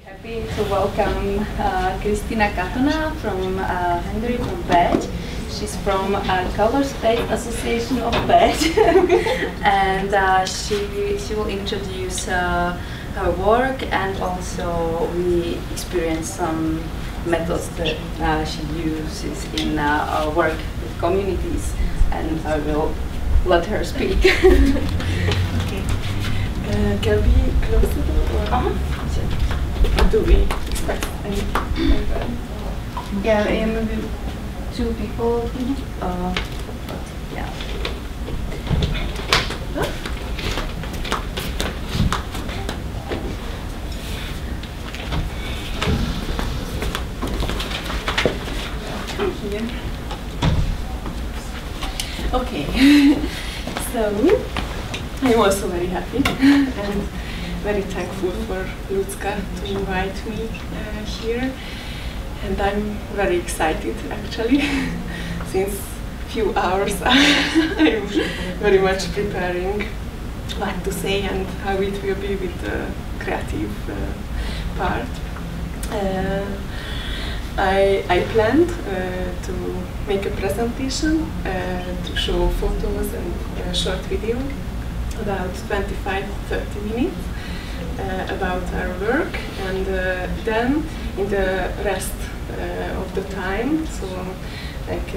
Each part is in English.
Happy to welcome Krisztina Katona from Hungary, from Pécs. She's from Color State Association of Pécs, and she will introduce her work, and also we experience some methods that she uses in work with communities, and I will let her speak. Okay. Can we close the door? Do we expect any? Yeah, maybe two people. Yeah. Here. Okay. So I'm also very happy and very thankful for Lucka to invite me here, and I'm very excited actually. Since few hours I'm very much preparing what to say and how it will be with the creative part. I planned to make a presentation to show photos and short video about 25-30 minutes about our work, and then in the rest of the time, so like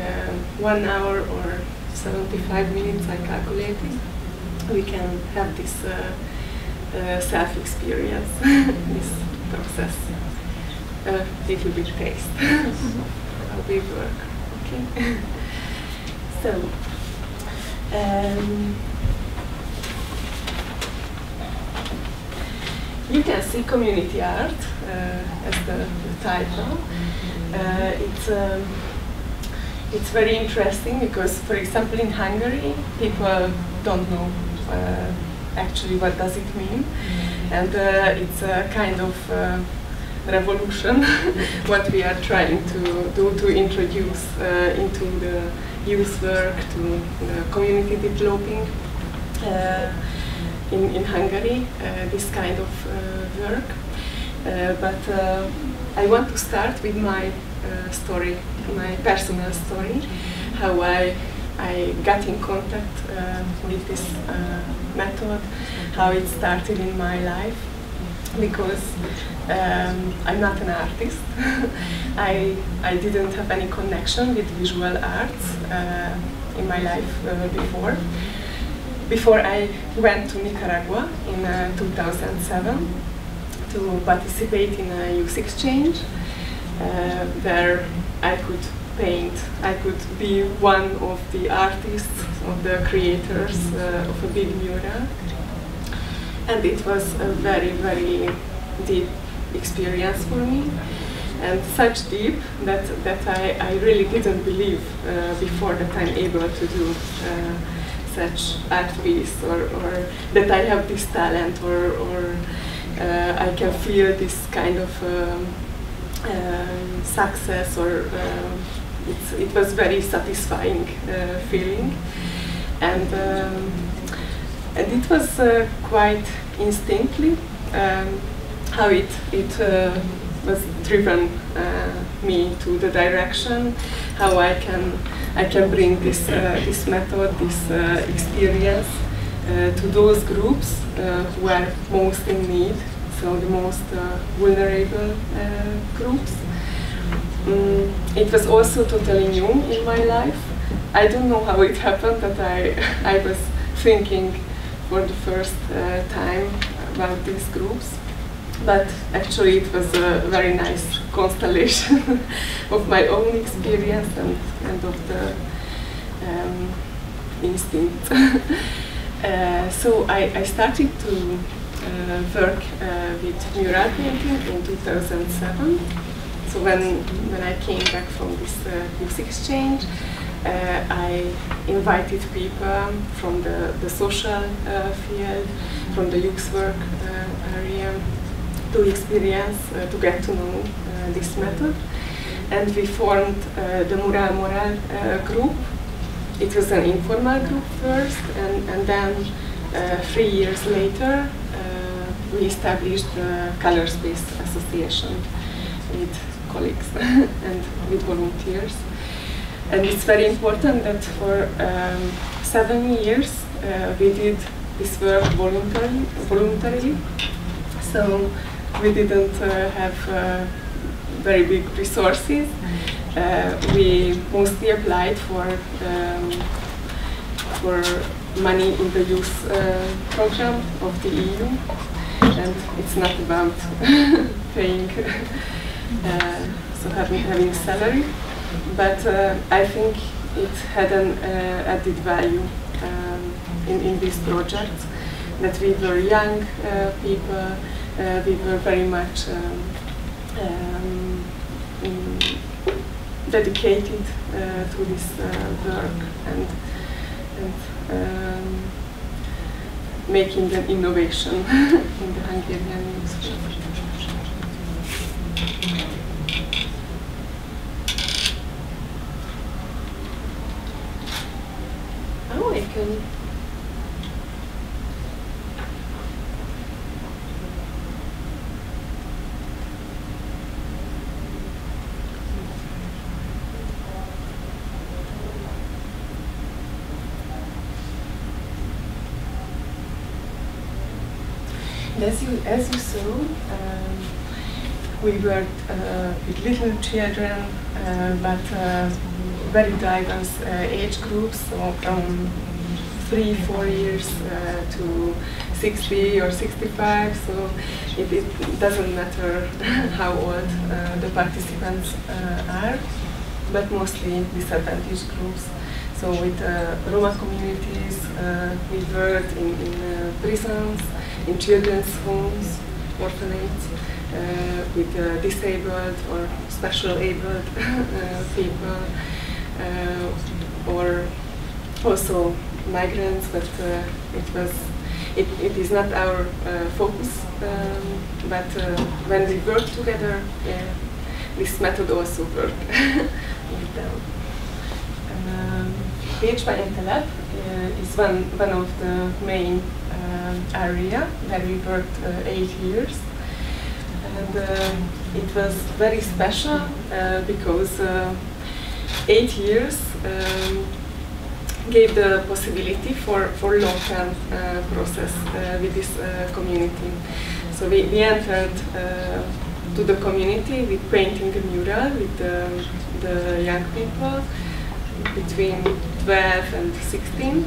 1 hour or 75 minutes I calculated, we can have this self-experience, this process, a little bit taste how we work. Okay. So you can see community art as the title. It's very interesting because, for example, in Hungary, people don't know actually what does it mean, and it's a kind of revolution what we are trying to do to introduce into the youth work, to the community developing in Hungary, this kind of work. But I want to start with my story, my personal story, how I got in contact with this method, how it started in my life, because I'm not an artist. I didn't have any connection with visual arts in my life before. Before I went to Nicaragua in 2007 to participate in a youth exchange, where I could paint, I could be one of the artists, of the creators of a big mural. And it was a very, very deep experience for me, and such deep that I really didn't believe before that I'm able to do such art piece, or that I have this talent, or I can feel this kind of success, or it was very satisfying feeling, and it was quite instinctively how it was driven me to the direction, how I can bring this method, this experience to those groups who are most in need, so the most vulnerable groups. It was also totally new in my life. I don't know how it happened that I was thinking for the first time about these groups. But actually it was a very nice constellation of my own experience and of the instinct. So I started to work with mural painting in 2007. So when I came back from this youth exchange, I invited people from the social field, from the youth work area, to experience, to get to know this method. And we formed the MuralMoralMethod group. It was an informal group first, and then 3 years later we established the Color Space Association with colleagues and with volunteers. And it's very important that for 7 years we did this work voluntarily. So we didn't have very big resources. We mostly applied for money in the youth program of the EU, and it's not about paying, so having salary, but I think it had an added value in this project, that we were young people, we were very much dedicated to this work and making an innovation in the Hungarian newspaper. Oh, I can. As you saw, we worked with little children, but very diverse age groups, so from 3-4 years to 60 or 65. So it doesn't matter how old the participants are, but mostly disadvantaged groups. So with Roma communities, we worked in prisons, in children's homes, orphanages, with disabled or special abled people, or also migrants, but it is not our focus. But when we work together, this method also worked with them. Pécsben Lab is one of the main area where we worked 8 years, and it was very special because 8 years gave the possibility for long-term process with this community. So we entered to the community with painting a mural with the young people between 12 and 16.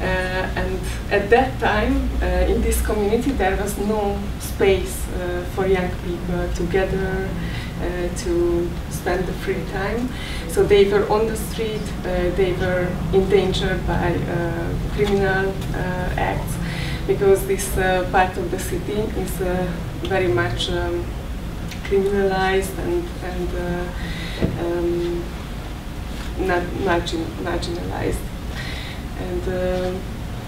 And at that time, in this community, there was no space for young people to gather, to spend the free time. So they were on the street, they were endangered by criminal acts, because this part of the city is very much criminalized and not marginalized. And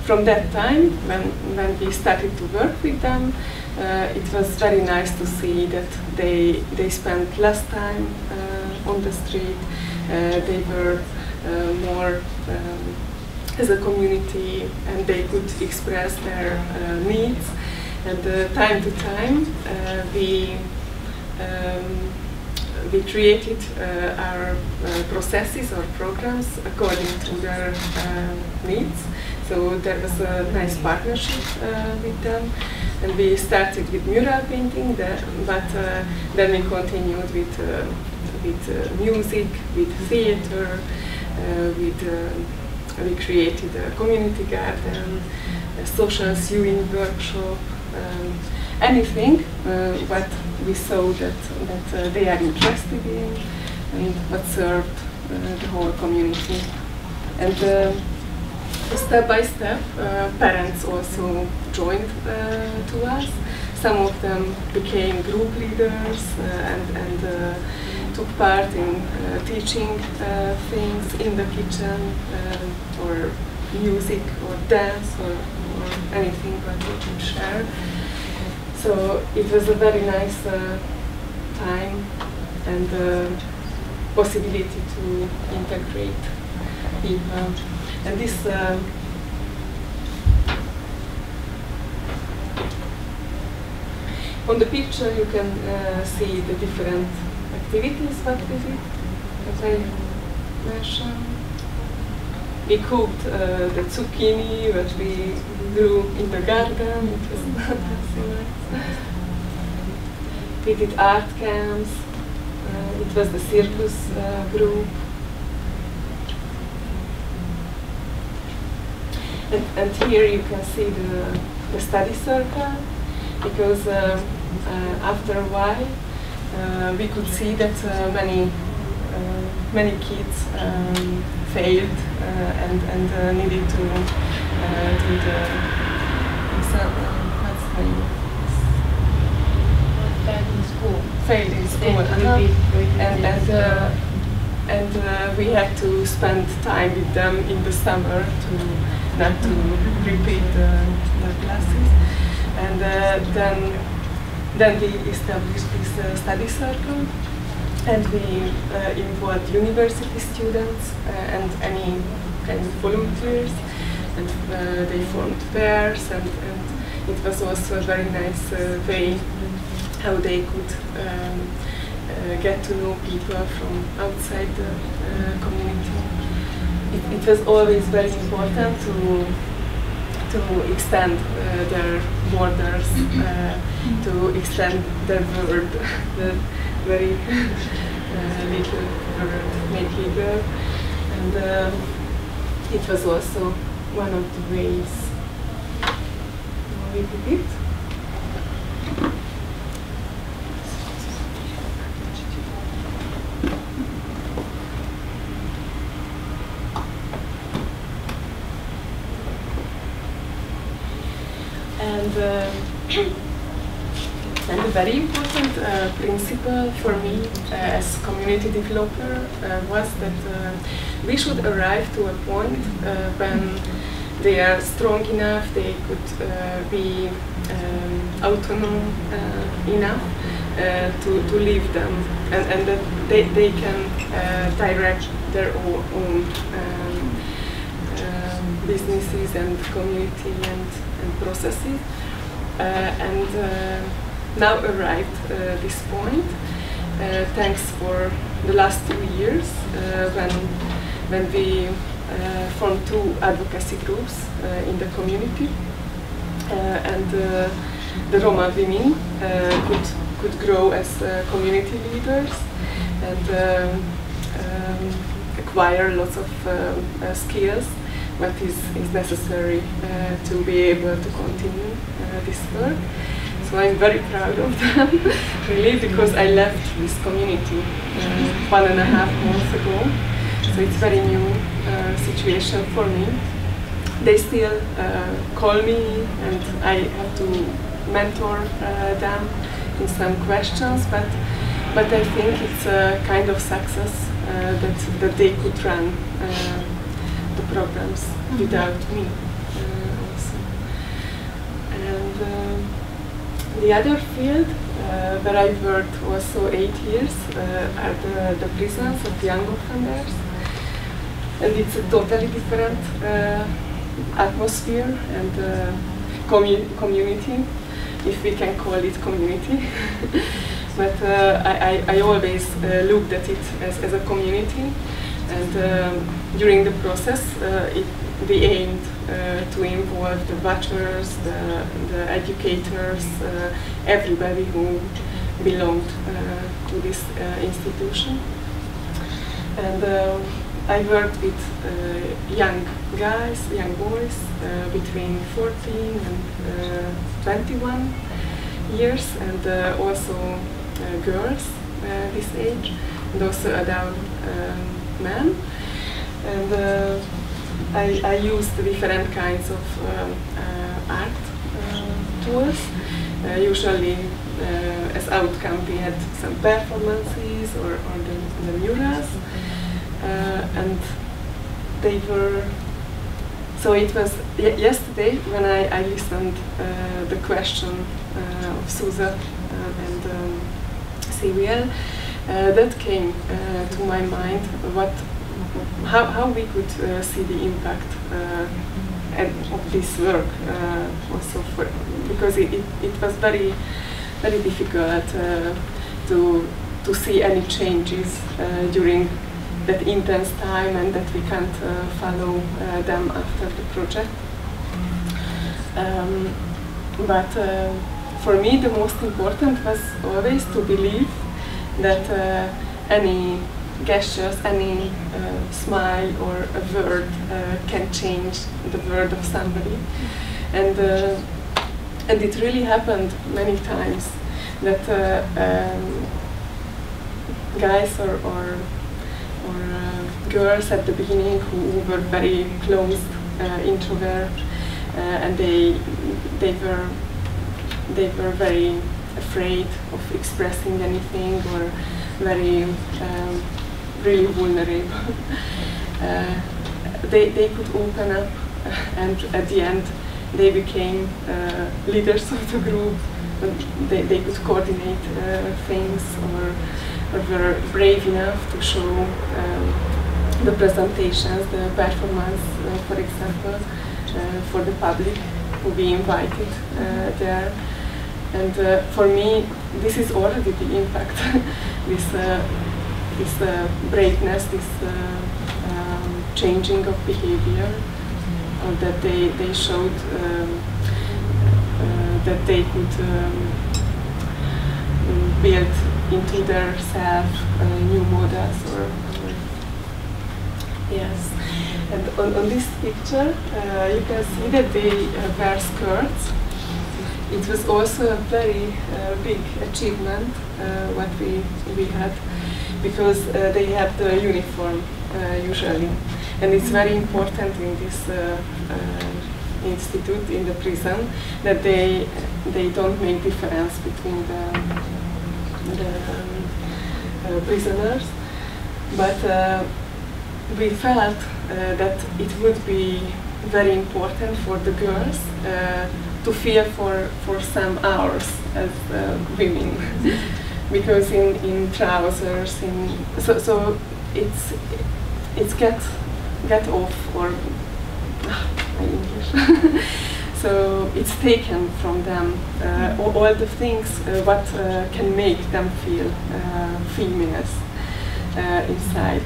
from that time, when we started to work with them, it was very nice to see that they spent less time on the street. They were more as a community, and they could express their needs. And time to time, we created our processes or programs according to their needs. So there was a nice partnership with them, and we started with mural painting, but then we continued with music, with theater, we created a community garden, a social sewing workshop, anything what we saw that they are interested in, and what served the whole community. And step by step, parents also joined to us. Some of them became group leaders and took part in teaching things in the kitchen, or music or dance or anything that we could share. So it was a very nice time and possibility to integrate people. And this On the picture you can see the different activities what we did, as I mentioned. We cooked the zucchini that we grew in the garden. It was not so nice. We did art camps. It was the circus group. And here you can see the study circle, because after a while we could see that many kids failed and needed to do the exam. What's the name? Failed in school. Failed in school. And we had to spend time with them in the summer to not to repeat the classes. And then we established this study circle, and we involved university students and any kind of volunteers, and they formed pairs, and it was also a very nice way how they could get to know people from outside the community. It was always very important to extend their borders, to extend their world, the very little world, make bigger. And it was also one of the ways we did it. And a very important principle for me as community developer was that we should arrive to a point when they are strong enough, they could be autonomous enough to leave them, and that they can direct their own businesses and community and processes. And now arrived this point, thanks for the last 2 years when we formed 2 advocacy groups in the community, and the Roma women could grow as community leaders and acquire lots of skills what is necessary to be able to continue this work. So I'm very proud of them, really, because I left this community 1.5 months ago. So it's a very new situation for me. They still call me, and I have to mentor them in some questions, but I think it's a kind of success that they could run the programs without me also. And the other field where I worked also 8 years are the prisons of young offenders, and it's a totally different atmosphere and community, if we can call it community. But I always looked at it as a community, and during the process we aimed to involve the watchers, the educators, everybody who belonged to this institution. And I worked with young guys, young boys between 14 and 21 years, and also girls this age, and also adult men. And I used different kinds of art tools. Usually, as outcome, we had some performances or the murals, and they were. So it was yesterday when I listened the question of Susa and Cyril, that came to my mind how we could see the impact of this work also because it was very very difficult to see any changes during that intense time, and that we can't follow them after the project. But for me, the most important was always to believe that any gestures, any smile or a word can change the world of somebody. And it really happened many times that guys or girls at the beginning who were very closed, introvert, and they were very afraid of expressing anything, or very really vulnerable. They could open up, and at the end they became leaders of the group. They could coordinate things, or were brave enough to show the presentations, the performance, for example, for the public who we invited there. And for me, this is already the impact. this braveness, this changing of behavior, or that they showed that they could build into their self new models, or yes. And on this picture, you can see that they wear skirts. It was also a very big achievement what we had, because they have the uniform usually, and it's very important in this institute, in the prison, that they don't make difference between the prisoners, but we felt that it would be very important for the girls to feel for some hours as women, because in trousers, so it's get off, or my English. So it's taken from them all the things what can make them feel females inside.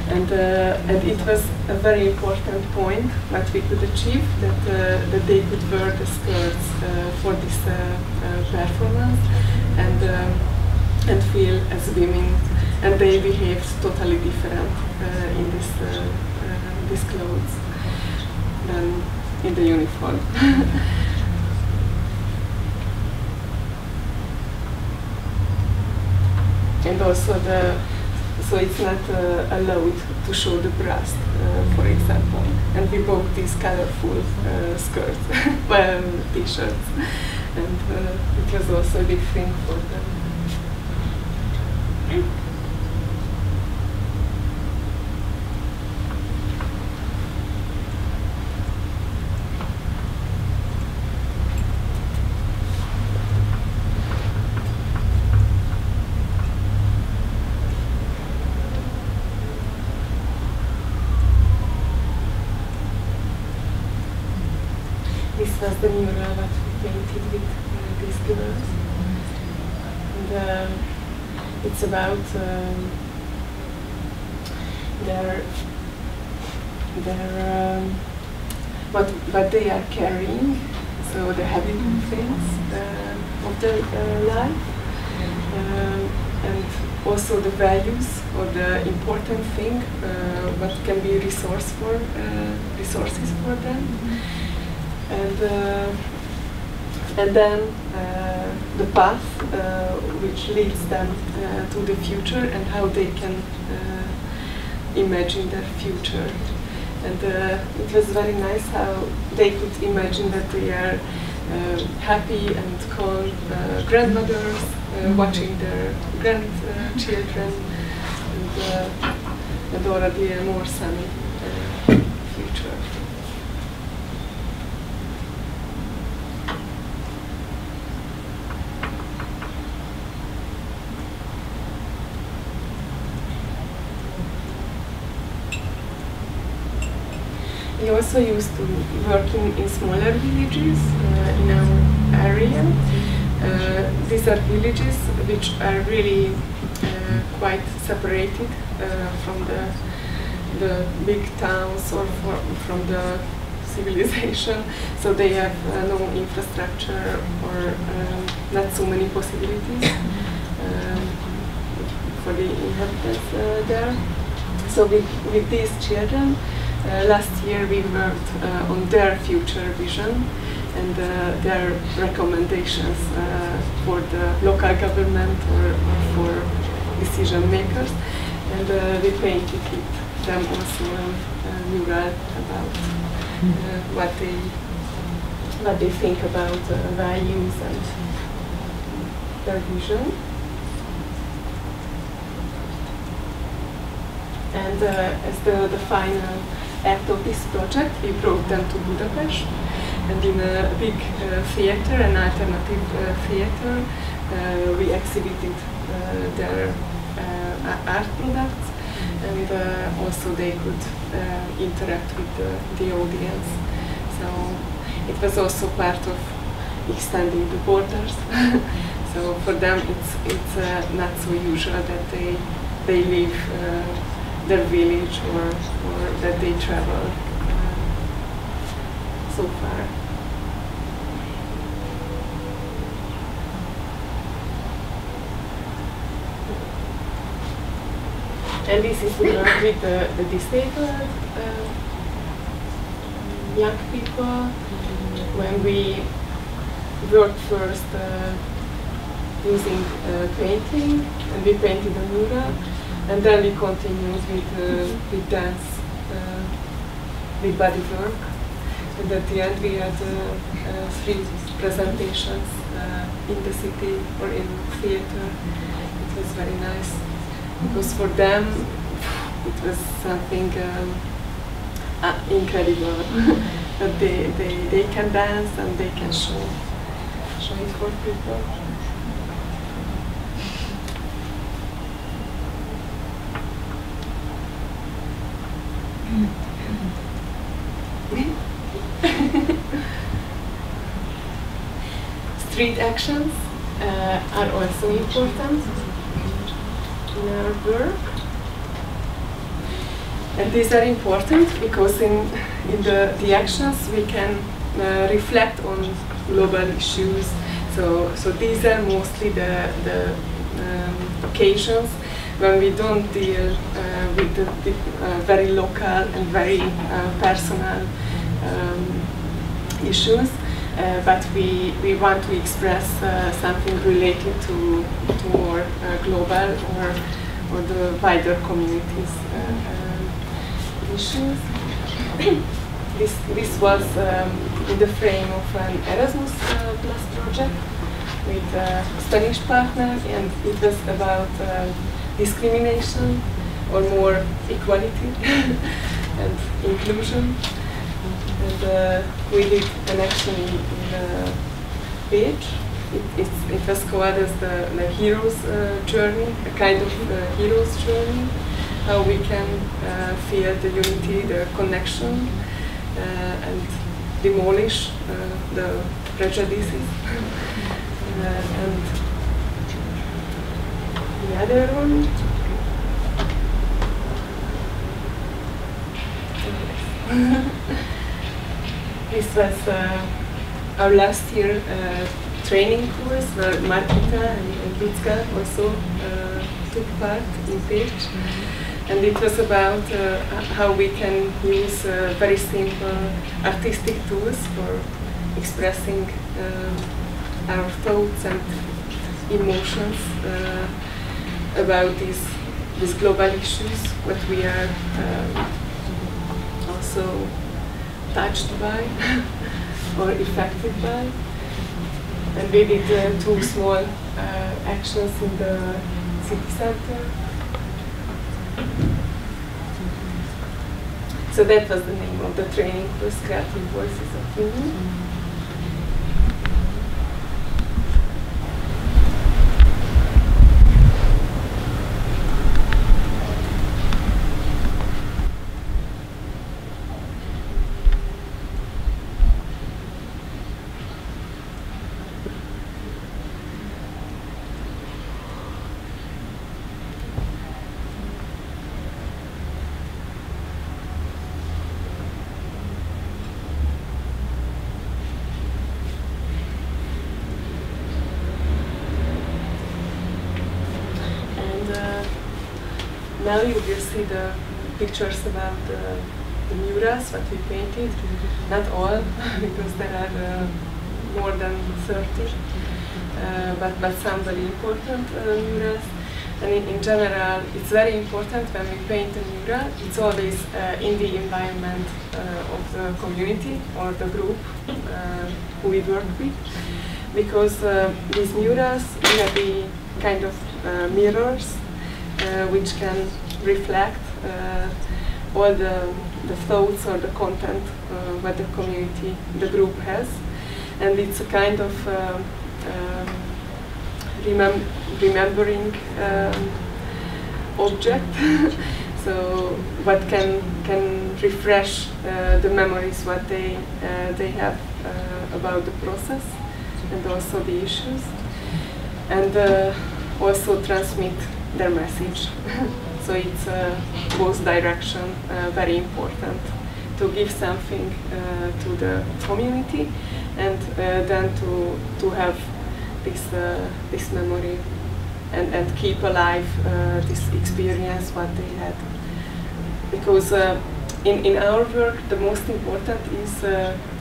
And it was a very important point that we could achieve, that they could wear the skirts for this performance, and feel as women, and they behaved totally different in these clothes than in the uniform. And also so it's not allowed to show the breast, for example. And we bought these colorful skirts, well, t-shirts, and it was also a big thing for them. This was the mural that we painted with these girls. And it's about what they are carrying, so the heavy things of their life, and also the values, or the important thing, what can be resources for them. And then the path which leads them to the future, and how they can imagine their future. And it was very nice how they could imagine that they are happy and calm grandmothers watching their grandchildren, and already a more sunny future. We also used to work in smaller villages in our area, These are villages which are really quite separated from the big towns or from the civilization, so they have no infrastructure or not so many possibilities for the inhabitants there. So with these children, last year we worked on their future vision and their recommendations for the local government or for decision makers, and we painted them also a mural about what they think about values and their vision. And as the final act of this project, we brought them to Budapest, and in a big theater, an alternative theater, we exhibited their art products, and also they could interact with the audience. So it was also part of extending the borders. So for them it's not so usual that they leave their village or that they travel so far. And this is the work with the disabled young people. When we worked first using painting, and we painted a mural, and then we continued with dance, with body work. And at the end we had 3 presentations in the city or in theater. It was very nice, because for them it was something incredible that they can dance and they can show it for people. Street actions are also important in our work, and these are important because in the actions we can reflect on global issues. So these are mostly the occasions when we don't deal with the very local and very personal issues, but we want to express something related to more global or the wider communities issues. This was in the frame of an Erasmus Plus project with a Spanish partner, and it was about discrimination or more equality and inclusion. And we did an action in Page. It was called as the hero's journey, a kind of hero's journey, how we can feel the unity, the connection, and demolish the prejudices. And the other one, this was our last year training course where Markita and Vitska also took part in Page. And it was about how we can use very simple artistic tools for expressing our thoughts and emotions about these global issues, what we are also touched by or affected by. And we did 2 small actions in the city center. So that was the name of the training course, Creative Voices of Uměním. now you will see the pictures about the murals that we painted. Not all, because there are more than 30, but some very important murals. And in general, it's very important when we paint a mural, it's always in the environment of the community or the group who we work with. Because these murals will be kind of mirrors which can reflect all the thoughts or the content what the community, the group has. And it's a kind of remembering object, so what can refresh the memories what they have about the process and also the issues, and also transmit their message. So it's both direction very important to give something to the community, and then to have this memory and keep alive this experience what they had. Because in our work the most important is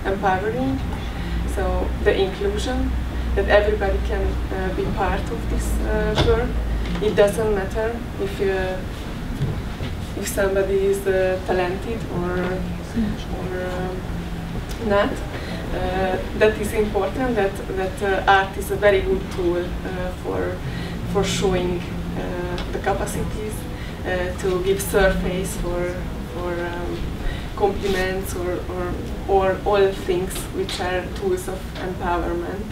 empowering, so the inclusion, that everybody can be part of this work. It doesn't matter if somebody is talented or not. That is important. That art is a very good tool for showing the capacities, to give surface for compliments or all things which are tools of empowerment,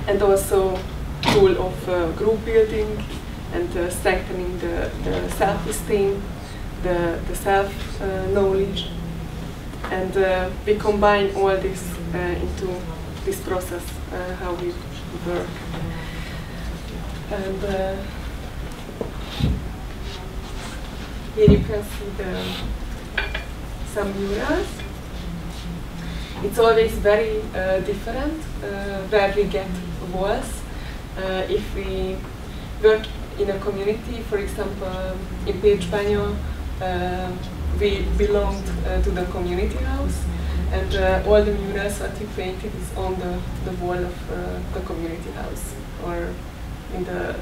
and also tool of group building and strengthening the self-esteem, the self-knowledge. And we combine all this into this process, how we work. And here you can see some murals. It's always very different where we get walls. If we work in a community, for example, in Brno, we belonged to the community house, and all the murals that we painted is on the wall of the community house or in the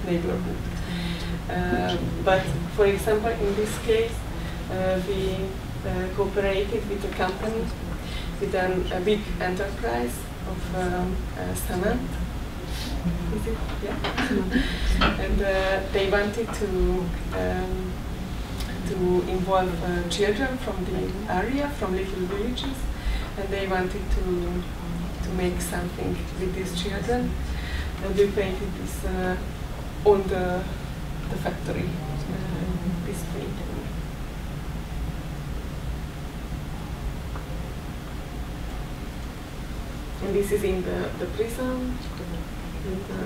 neighborhood. But for example, in this case, we cooperated with a company, with a big enterprise of cement. Is it? Yeah. And they wanted to involve children from the area, from little villages, and they wanted to make something with these children, and we painted this on the factory, this painting. And this is in the prison, with the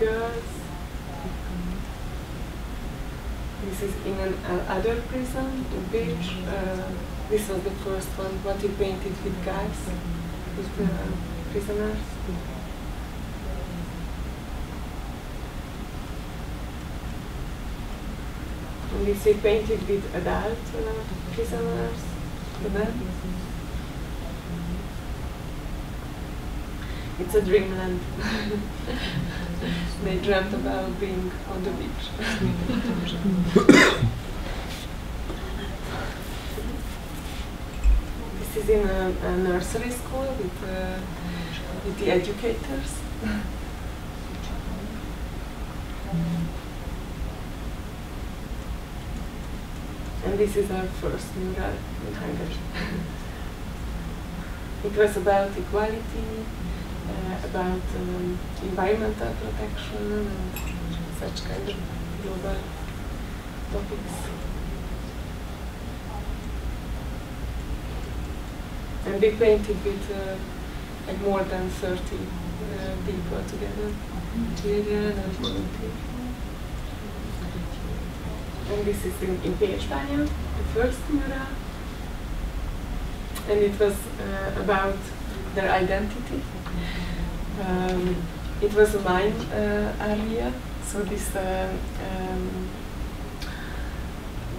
girls. This is in another prison, in Beach. This was the first one, what we painted with guys, with the prisoners. And this we painted with adult prisoners, the men. It's a dreamland. They dreamt about being on the beach. This is in a nursery school with the educators. And this is our first mural in Hungary. It was about equality, about environmental protection and such kind of global topics. And we painted with like more than 30 people together, children and volunteers. And this is in Brno, the first mural. And it was about their identity. It was a mine area, so this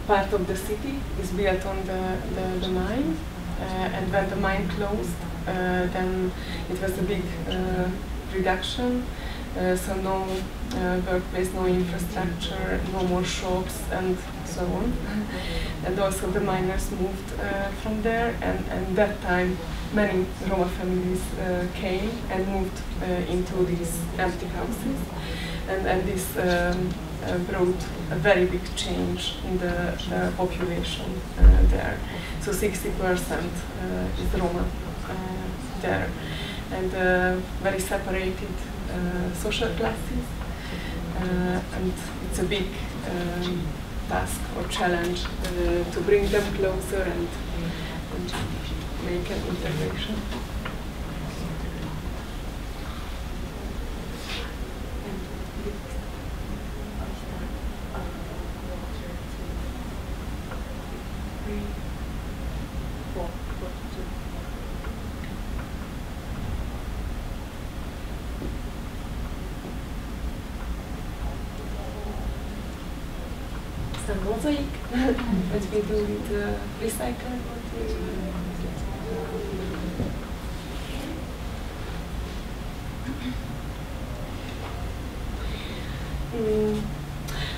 part of the city is built on the mine, and when the mine closed, then it was a big reduction. So no workplace, no infrastructure, no more shops, and so on. And also the miners moved from there, and that time many Roma families came and moved into these empty houses, and this brought a very big change in the population there. So 60% is Roma there, and very separated social classes, and it's a big task or challenge to bring them closer and make an integration. Some mosaic that we do with recycled material.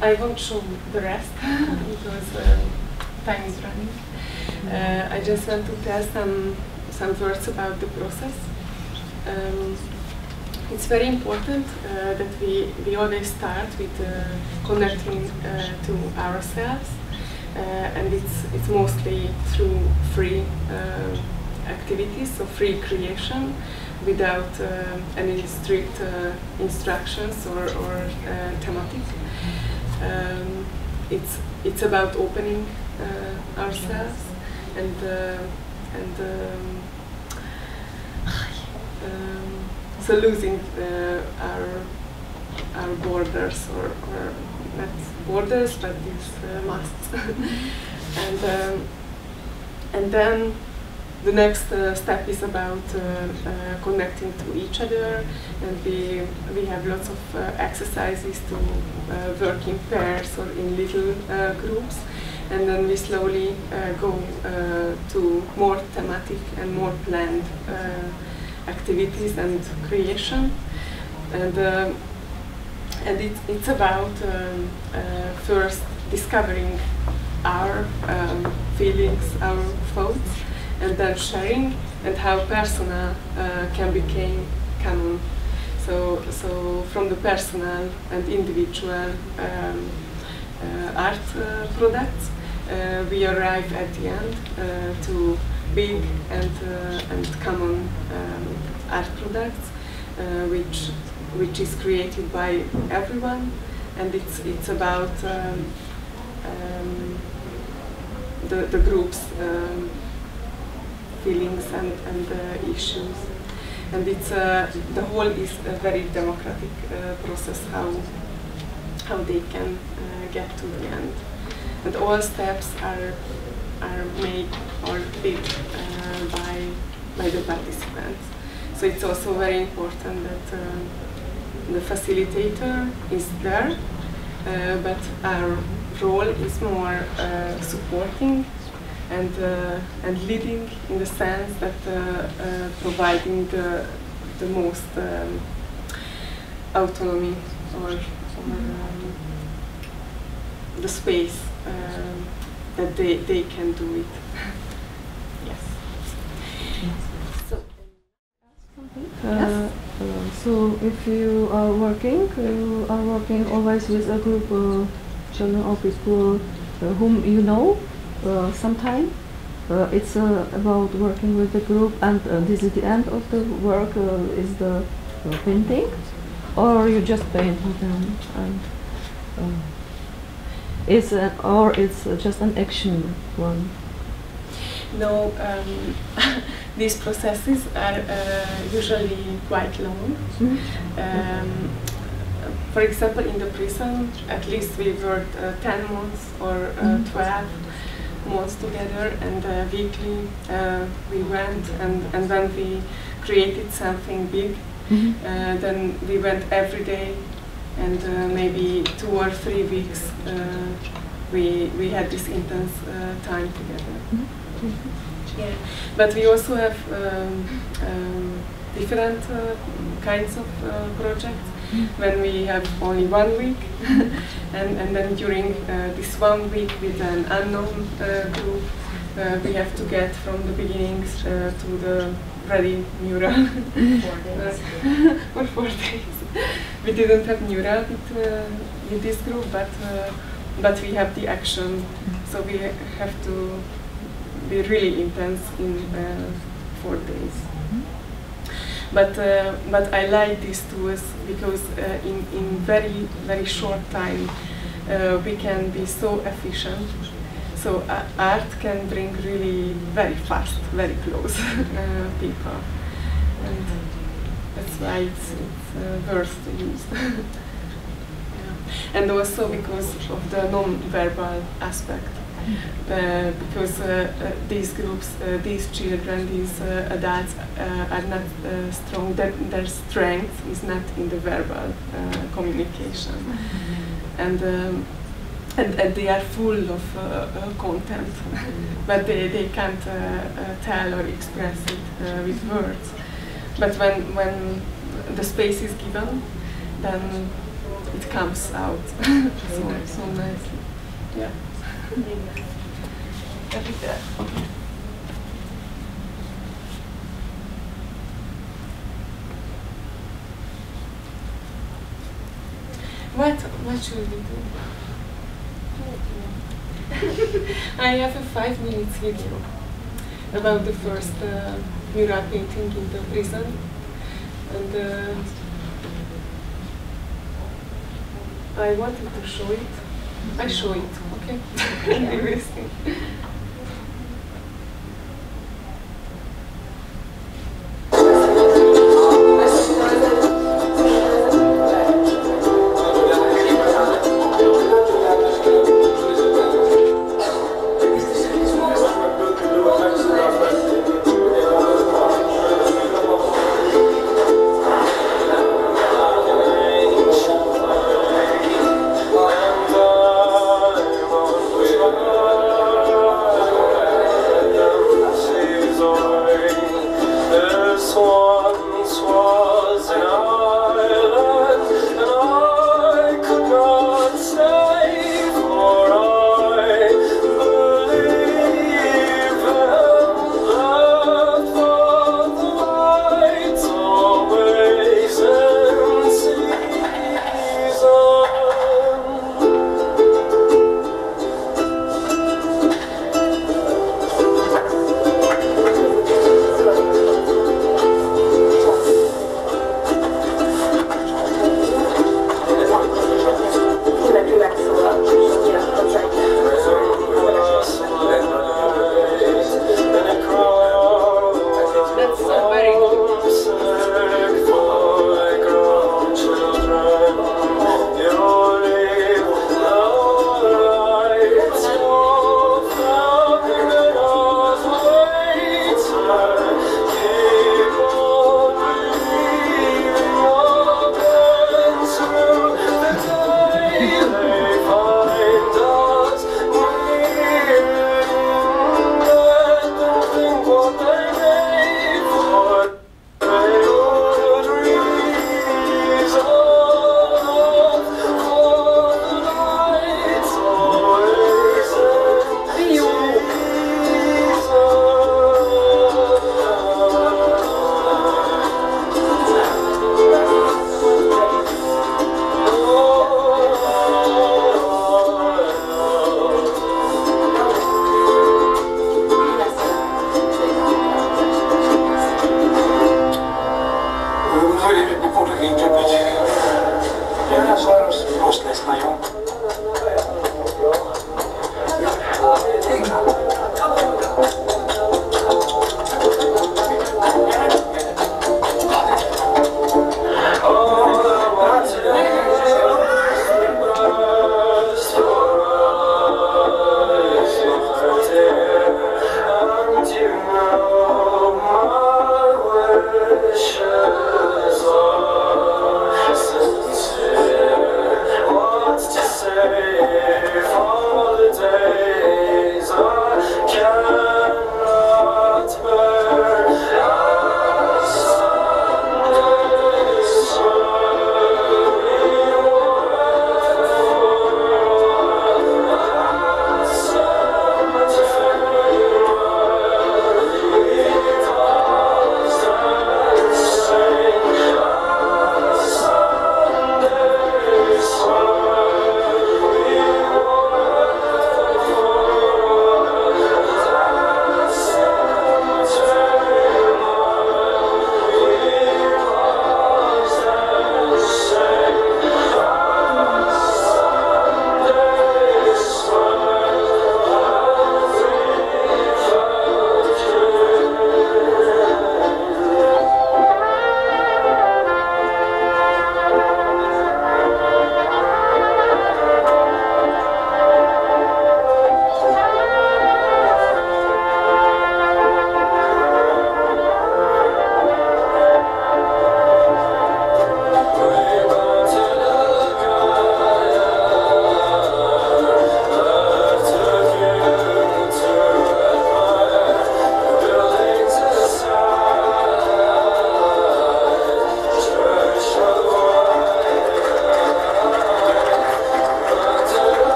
I won't show the rest because time is running. I just want to tell some words about the process. It's very important that we always start with connecting to ourselves, and it's mostly through free activities, so free creation, without any strict instructions or thematic. It's about opening ourselves and so losing our borders, or not borders, but these musts. And then the next step is about connecting to each other, and we have lots of exercises to work in pairs or in little groups, and then we slowly go to more thematic and more planned activities and creation, and it's about first discovering our feelings, our thoughts, and then sharing, and how personal can become canon. So from the personal and individual art products, we arrive at the end to big and common art products, which is created by everyone, and it's about the group's feelings and issues, and it's the whole is a very democratic process how they can get to the end, and all steps are made or did by the participants. So it's also very important that the facilitator is there, but our role is more supporting and leading, in the sense that providing the most autonomy or the space that they can do it. Yes. Yes. So if you are working always with a group of children or people whom you know sometime. It's about working with the group, and this is the end of the work, is the painting, or you just paint with them, and it's just an action one. No, these processes are usually quite long. Mm-hmm. For example, in the prison, at least we worked 10 months or 12 months together, and weekly we went, and when we created something big, then we went every day and maybe 2 or 3 weeks we had this intense time together. Yeah. But we also have different kinds of projects when we have only 1 week and then during this 1 week with an unknown group we have to get from the beginnings to the ready mural for 4 days. We didn't have mural with this group, but we have the action, so we have to be really intense in 4 days. But I like these tools because in very short time we can be so efficient. So art can bring really very fast, very close people, and that's why it's worth to use. Yeah. And also because of the non-verbal aspect. Because these groups, these children, these adults are not strong. Their strength is not in the verbal communication, and they are full of content, but they can't tell or express it with words. But when the space is given, then it comes out so nicely. Yeah. What should we do? I have a 5 minutes video about the first mural painting in the prison, and I wanted to show it. I show it, okay? You will see.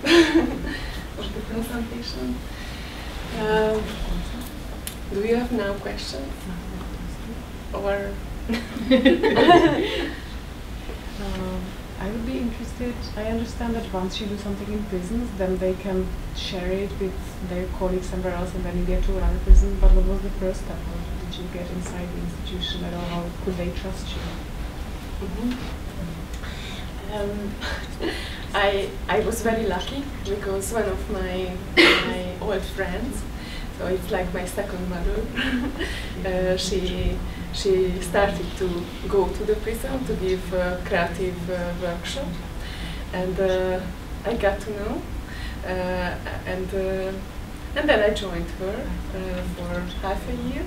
of the presentation. Do you have now questions? Or I would be interested. I understand that once you do something in prisons, then they can share it with their colleagues somewhere else, and then you get to another prison. But what was the first step? How did you get inside the institution at all? How could they trust you? I was very lucky because one of my old friends, so it's like my second mother, she started to go to the prison to give a creative workshop, and I got to know, and then I joined her for half a year,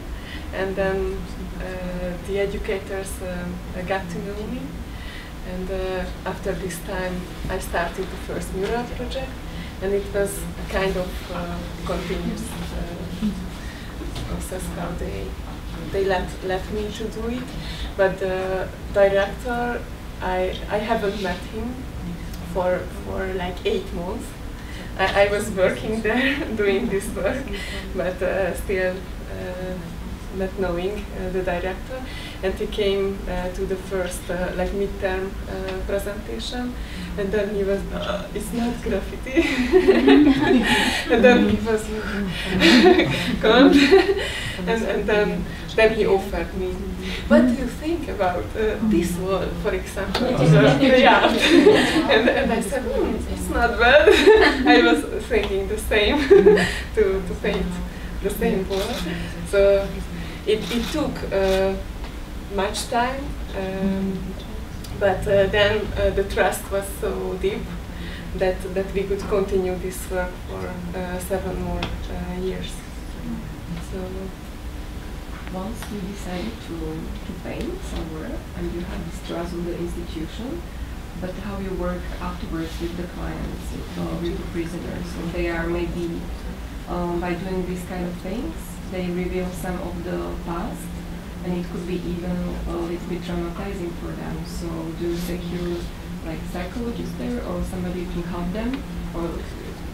and then the educators got to know me, and after this time I started the first mural project, and it was a kind of continuous process how they let me to do it, but the director, I haven't met him for like 8 months. I was working there doing this work, but still not knowing the director, and he came to the first like midterm presentation, and then he was, it's not graffiti, and then he was gone, and then he offered me, what do you think about this wall, for example, the art? And I said, it's not bad. I was thinking the same, to paint the same wall. So it took much time, but then the trust was so deep that we could continue this work for 7 more years. So once you decided to paint somewhere and you have this trust with the institution, but how you work afterwards with the clients, with the prisoners, so they are maybe by doing these kind of things, they reveal some of the past, and it could be even a little bit traumatizing for them. So do you secure like psychologists there or somebody to help them, or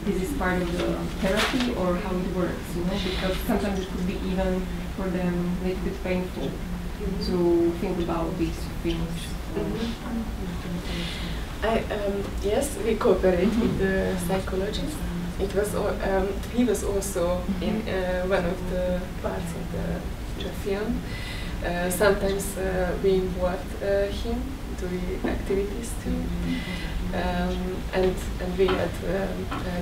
this is part of the therapy, or how it works, you know? Because sometimes it could be even for them a little bit painful to think about these things. Yes, we cooperate with the psychologist. It was he was also in one of the parts of the film. Sometimes we involved him doing activities too, and we had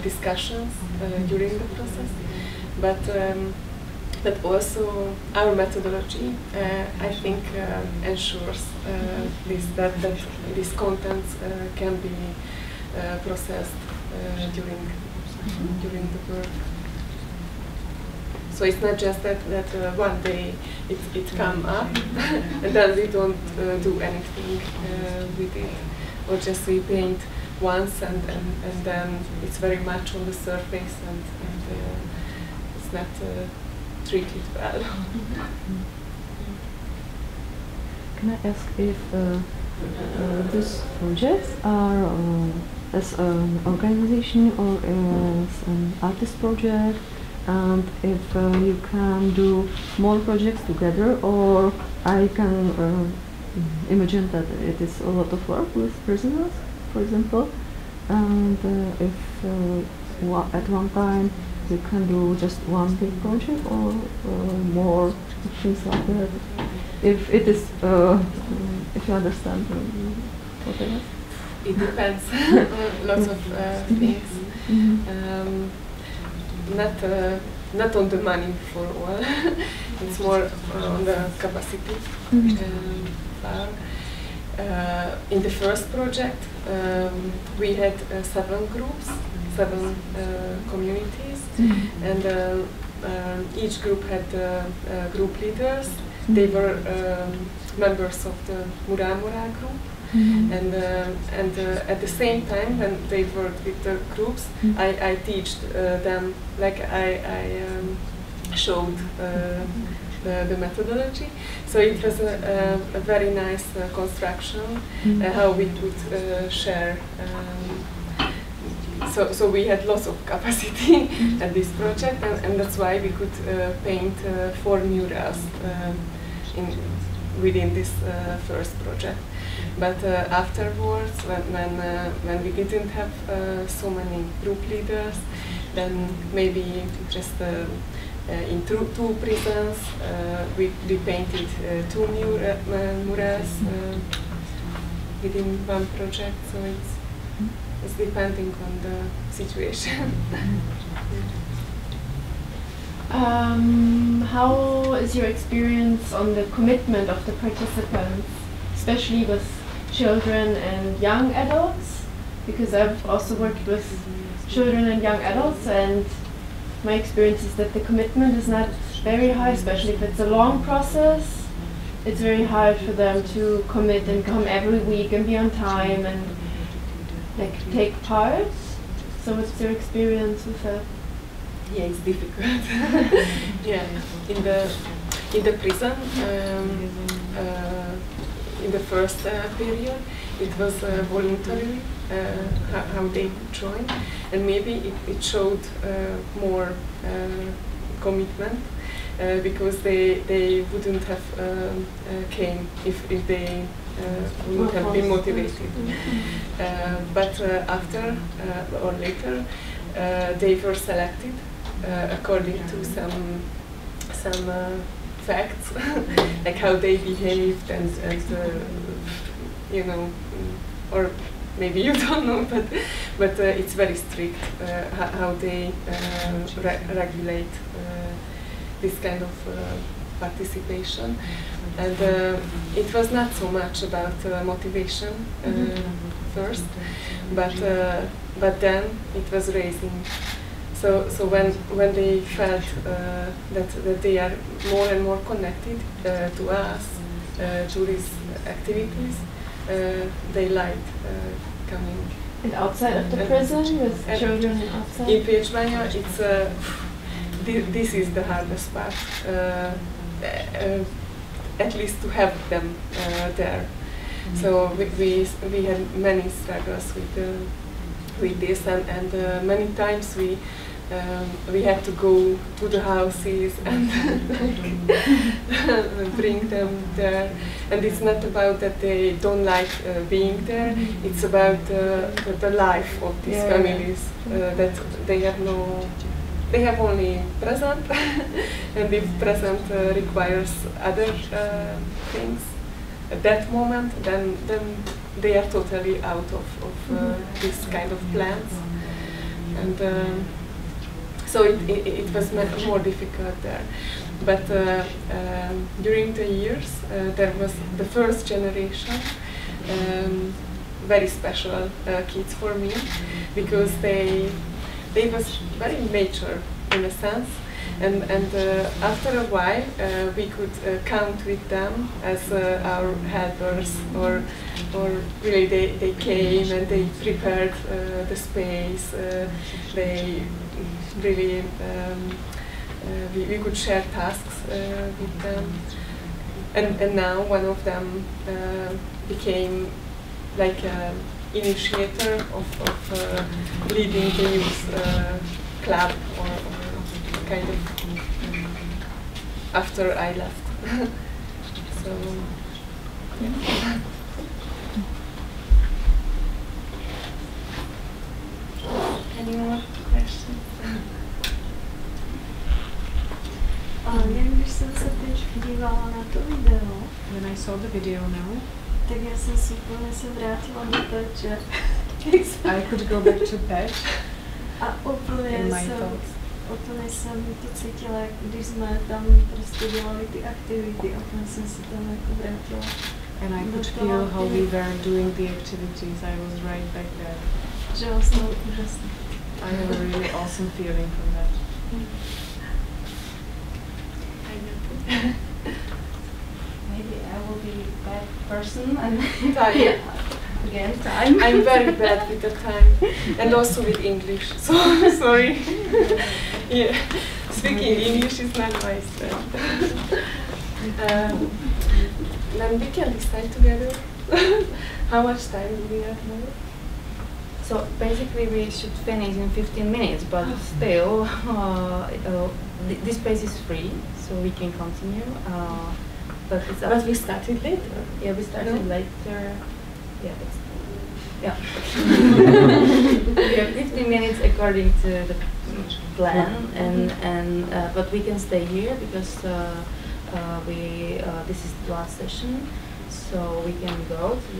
discussions during the process. But also our methodology, I think, ensures that these contents can be processed during the work. So it's not just that one day it come up and then we don't do anything with it, or just we paint once and then it's very much on the surface and it's not treated well. Can I ask if these projects are as an organization or as an artist project, and if you can do more projects together, or I can imagine that it is a lot of work with prisoners, for example, and if at one time you can do just one big project or more things like that. If it is, if you understand what I ask. It depends on lots of things. Not on the money for all. It's more on the capacity. In the first project, we had 7 groups, 7 communities, and each group had group leaders. They were members of the MuralMoral group. And at the same time, when they worked with the groups, I teach them, like I showed the methodology. So it was a very nice construction, how we could share so we had lots of capacity at this project, and that's why we could paint 4 murals within this first project. But afterwards, when we didn't have so many group leaders, then maybe just in two prisons we painted 2 murals within one project. So it's depending on the situation. How is your experience on the commitment of the participants, especially with children and young adults? Because I've also worked with children and young adults, and my experience is that the commitment is not very high, especially if it's a long process. It's very hard for them to commit and come every week and be on time and like take part. So what's your experience with that? Yeah, it's difficult. Yeah, in the prison, in the first period, it was voluntary how they could join, and maybe it showed more commitment because they wouldn't have came if they wouldn't have been motivated. But after or later, they were selected according to some facts, like how they behaved and you know, or maybe you don't know, but it's very strict how they regulate this kind of participation, and it was not so much about motivation first, but then it was raising. So when they felt that they are more and more connected to us, to these activities, they liked coming. And outside of the prison, with children outside? In Května, it's this is the hardest part. At least to have them there. So we had many struggles with this, and many times we had to go to the houses and bring them there. And it's not about that they don't like being there, it's about the life of these families, that they have only present, and if present requires other things at that moment, then they are totally out of this kind of plans. And so it was more difficult there. But during the years, there was the first generation, very special kids for me, because they was very mature in a sense, and after a while we could count with them as our helpers, or really they came and they prepared the space. They really we could share tasks with them, and now one of them became like an initiator of leading the youth club, or kind of after I left. So yeah. Any more questions? Když jsem se teď dívala na to video, When I saw the video now, tak já jsem se úplně vrátila do péče. I could go back to bed A úplně in my thoughts. jsem to cítila, když jsme tam prostě dělali ty aktivity, a úplně jsem se tam jako vrátila. And I could feel how we were doing the activities. I was right back there. Že vlastně úžasný. I have a really awesome feeling from that. Maybe I will be a bad person and Time. again time. I'm very bad with the time, and also with English. So sorry. Yeah, speaking English is not my strength. Then we can decide together how much time do we have now. So basically we should finish in 15 minutes, but still this space is free, so we can continue. But it's up. But we started later. Yeah, we started later. Yeah, yeah. We have 15 minutes according to the plan, and but we can stay here because this is the last session, so we can go to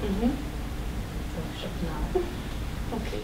the workshop now. Okay.